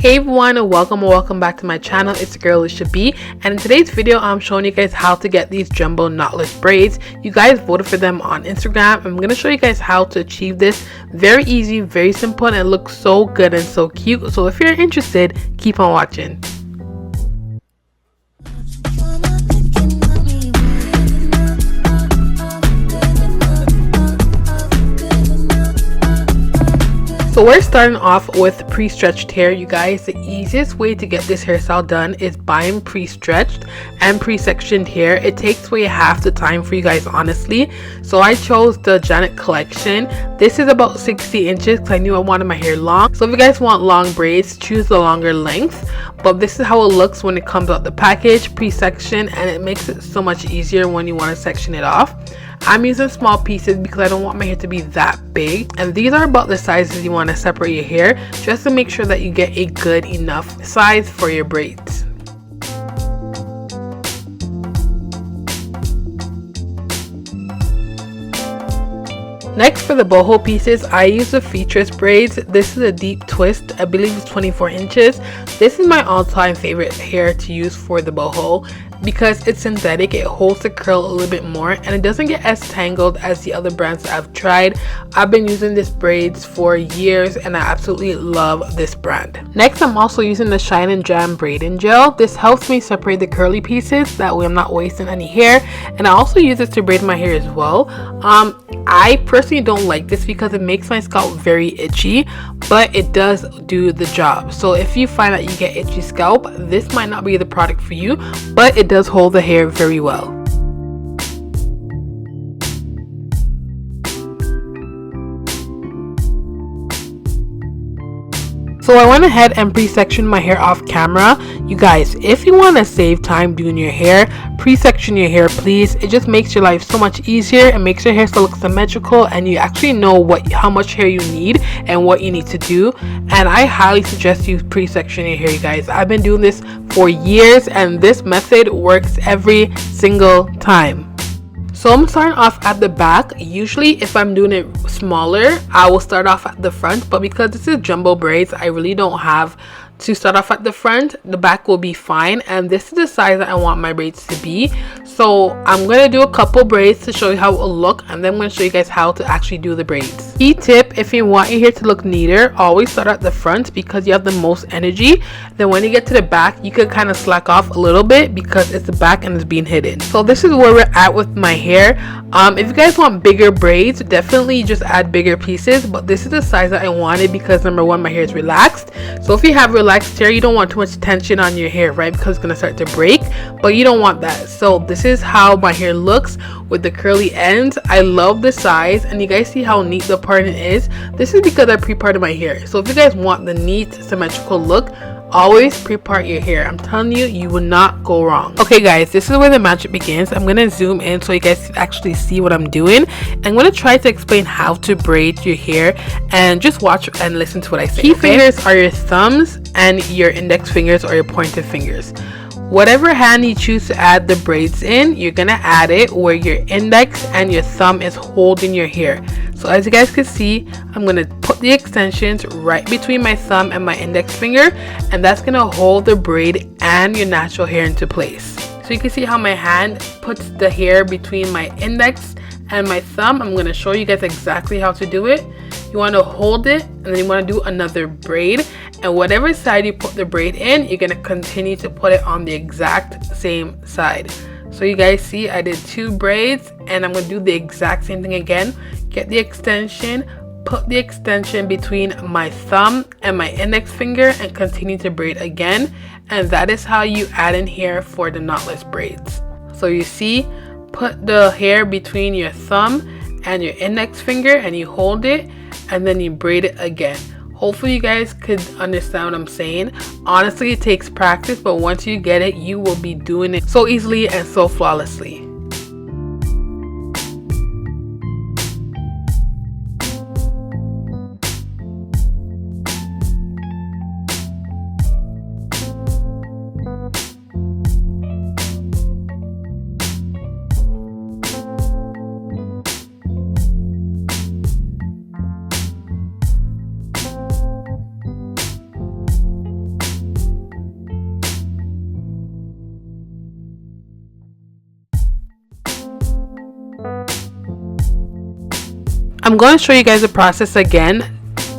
Hey everyone, and welcome back to my channel. It's your girl Alisia.B, and in today's video I'm showing you guys how to get these jumbo knotless braids. You guys voted for them on Instagram. I'm gonna show you guys how to achieve this. Very easy, very simple, and it looks so good and so cute. So if you're interested, keep on watching. So we're starting off with pre-stretched hair, you guys. The easiest way to get this hairstyle done is buying pre-stretched and pre-sectioned hair. It takes way half the time for you guys, honestly. So I chose the Janet collection. This is about 60 inches because I knew I wanted my hair long. So if you guys want long braids, choose the longer length. But this is how it looks when it comes out the package, pre-section, and it makes it so much easier when you want to section it off. I'm using small pieces because I don't want my hair to be that big, and these are about the sizes you want to separate your hair, just to make sure that you get a good enough size for your braids. Next, for the boho pieces, I use the featureless braids. This is a deep twist. I believe it's 24 inches. This is my all-time favorite hair to use for the boho because it's synthetic. It holds the curl a little bit more and it doesn't get as tangled as the other brands that I've tried. I've been using this braids for years and I absolutely love this brand. Next, I'm also using the Shine and Jam braiding gel. This helps me separate the curly pieces, that way I'm not wasting any hair, and I also use this to braid my hair as well. I personally don't like this because it makes my scalp very itchy, but it does do the job. So if you find that you get itchy scalp, this might not be the product for you, but it does hold the hair very well. So I went ahead and pre-sectioned my hair off camera. You guys, if you want to save time doing your hair, pre-section your hair please. It just makes your life so much easier and makes your hair still look symmetrical, and you actually know how much hair you need and what you need to do. And I highly suggest you pre-section your hair, you guys. I've been doing this for years and this method works every single time. So I'm starting off at the back. Usually if I'm doing it smaller, I will start off at the front, but because this is jumbo braids, I really don't have to start off at the front. The back will be fine, and this is the size that I want my braids to be. So I'm going to do a couple braids to show you how it will look, and then I'm going to show you guys how to actually do the braids. Key tip: if you want your hair to look neater, always start at the front because you have the most energy. Then when you get to the back, you could kind of slack off a little bit because it's the back and it's being hidden. So this is where we're at with my hair. If you guys want bigger braids, definitely just add bigger pieces, but this is the size that I wanted because number one, my hair is relaxed. So if you have relaxed hair, you don't want too much tension on your hair, right? Because it's going to start to break, but you don't want that. So this is how my hair looks with the curly ends. I love the size, and you guys see how neat the parting is. This is because I pre-parted my hair. So if you guys want the neat symmetrical look, always pre-part your hair. I'm telling you, you will not go wrong. Okay guys, this is where the magic begins. I'm gonna zoom in so you guys can actually see what I'm doing. I'm gonna try to explain how to braid your hair, and just watch and listen to what I say. Key fingers are your thumbs and your index fingers or your pointer fingers. Whatever hand you choose to add the braids in, you're gonna add it where your index and your thumb is holding your hair. So as you guys can see, I'm gonna put the extensions right between my thumb and my index finger, and that's gonna hold the braid and your natural hair into place. So you can see how my hand puts the hair between my index and my thumb. I'm gonna show you guys exactly how to do it. You want to hold it, and then you want to do another braid, and whatever side you put the braid in, you're going to continue to put it on the exact same side. So you guys see I did 2 braids, and I'm going to do the exact same thing again. Get the extension, put the extension between my thumb and my index finger, and continue to braid again. And that is how you add in hair for the knotless braids. So you see, put the hair between your thumb and your index finger, and you hold it, and then you braid it again. Hopefully you guys could understand what I'm saying. Honestly, it takes practice, but once you get it, you will be doing it so easily and so flawlessly. I'm going to show you guys the process again,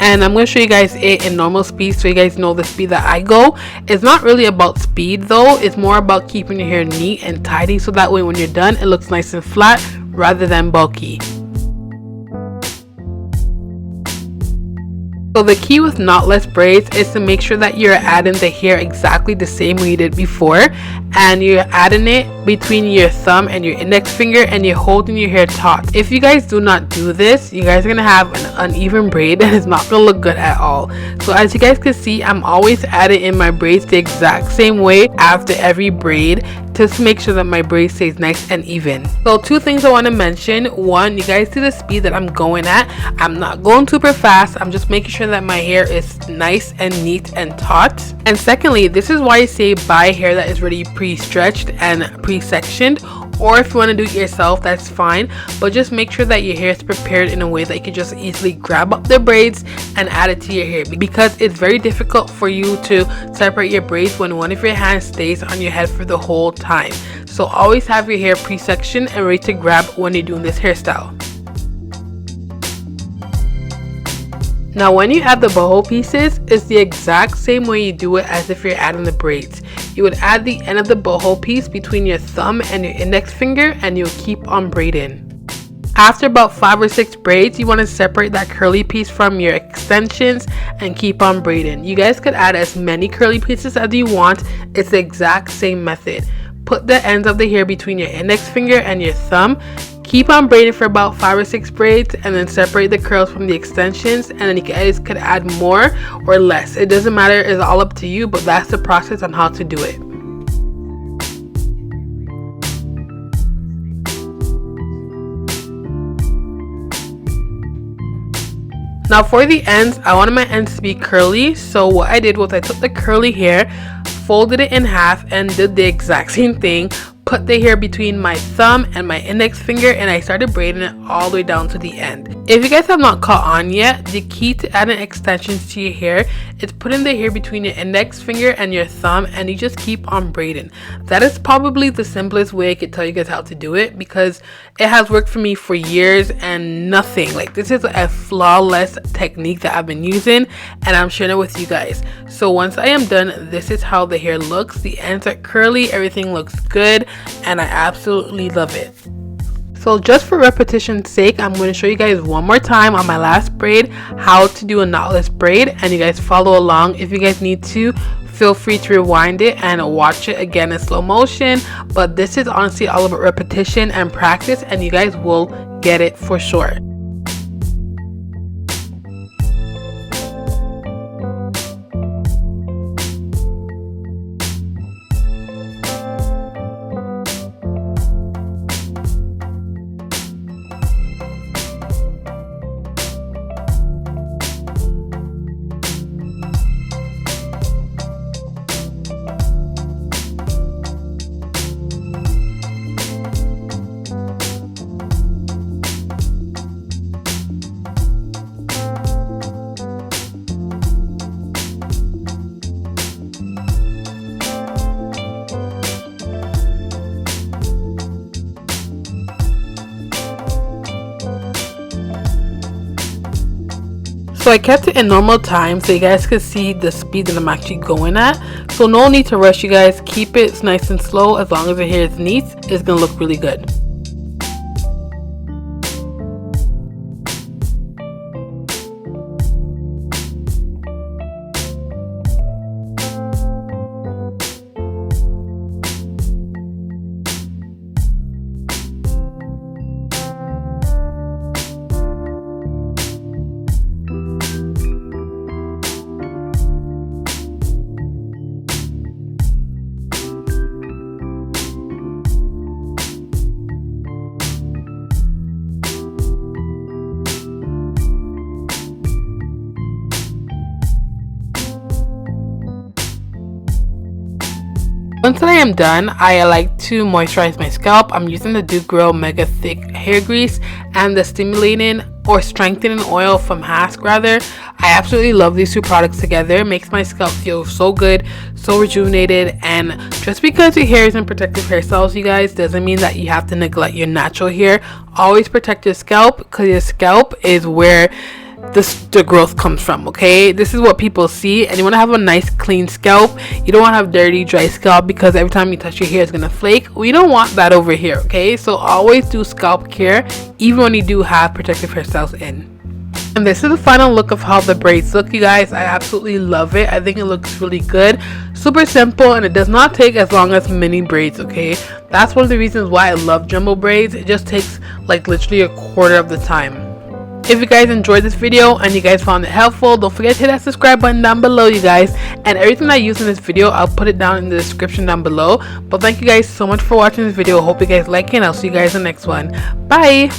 and I'm going to show you guys it in normal speed so you guys know the speed that I go. It's not really about speed though, it's more about keeping your hair neat and tidy so that way when you're done it looks nice and flat rather than bulky. So the key with knotless braids is to make sure that you're adding the hair exactly the same way you did before, and you're adding it between your thumb and your index finger, and you're holding your hair taut. If you guys do not do this, you guys are gonna have an uneven braid and it's not gonna look good at all. So as you guys can see, I'm always adding in my braids the exact same way after every braid, just to make sure that my braid stays nice and even. So two things I want to mention. One, you guys see the speed that I'm going at. I'm not going super fast, I'm just making sure that my hair is nice and neat and taut. And secondly, this is why I say buy hair that is already pre-stretched and pre-sectioned, or if you want to do it yourself, that's fine, but just make sure that your hair is prepared in a way that you can just easily grab up the braids and add it to your hair, because it's very difficult for you to separate your braids when one of your hands stays on your head for the whole time. So always have your hair pre-sectioned and ready to grab when you're doing this hairstyle. Now when you add the boho pieces, it's the exact same way you do it as if you're adding the braids. You would add the end of the boho piece between your thumb and your index finger, and you'll keep on braiding. After about 5 or 6 braids, you want to separate that curly piece from your extensions and keep on braiding. You guys could add as many curly pieces as you want. It's the exact same method. Put the ends of the hair between your index finger and your thumb. Keep on braiding for about 5 or 6 braids, and then separate the curls from the extensions, and then you guys could add more or less. It doesn't matter, it's all up to you, but that's the process on how to do it. Now for the ends, I wanted my ends to be curly, so what I did was I took the curly hair, folded it in half, and did the exact same thing. Put the hair between my thumb and my index finger, and I started braiding it all the way down to the end. If you guys have not caught on yet, the key to adding extensions to your hair is putting the hair between your index finger and your thumb, and you just keep on braiding. That is probably the simplest way I could tell you guys how to do it, because it has worked for me for years and nothing. Like, this is a flawless technique that I've been using, and I'm sharing it with you guys. So once I am done, this is how the hair looks. The ends are curly, everything looks good, and I absolutely love it. So just for repetition's sake, I'm going to show you guys one more time on my last braid how to do a knotless braid, and you guys follow along. If you guys need to, feel free to rewind it and watch it again in slow motion, but this is honestly all about repetition and practice, and you guys will get it for sure. So I kept it in normal time so you guys could see the speed that I'm actually going at. So no need to rush, you guys. Keep it nice and slow. As long as your hair is neat, it's gonna look really good. Once I am done, I like to moisturize my scalp. I'm using the Do Grow Mega Thick Hair Grease and the stimulating or strengthening oil from Hask rather. I absolutely love these two products together. It makes my scalp feel so good, so rejuvenated. And just because your hair is in protective hairstyles, you guys, doesn't mean that you have to neglect your natural hair. Always protect your scalp, because your scalp is where the growth comes from. Okay, this is what people see, and you want to have a nice clean scalp. You don't want to have dirty, dry scalp, because every time you touch your hair it's gonna flake. We don't want that over here. Okay, so always do scalp care even when you do have protective hairstyles in. And this is the final look of how the braids look, you guys. I absolutely love it. I think it looks really good, super simple, and it does not take as long as mini braids. Okay, that's one of the reasons why I love jumbo braids. It just takes like literally a quarter of the time. If you guys enjoyed this video and you guys found it helpful, don't forget to hit that subscribe button down below, you guys. And everything I use in this video, I'll put it down in the description down below. But thank you guys so much for watching this video. Hope you guys like it, and I'll see you guys in the next one. Bye.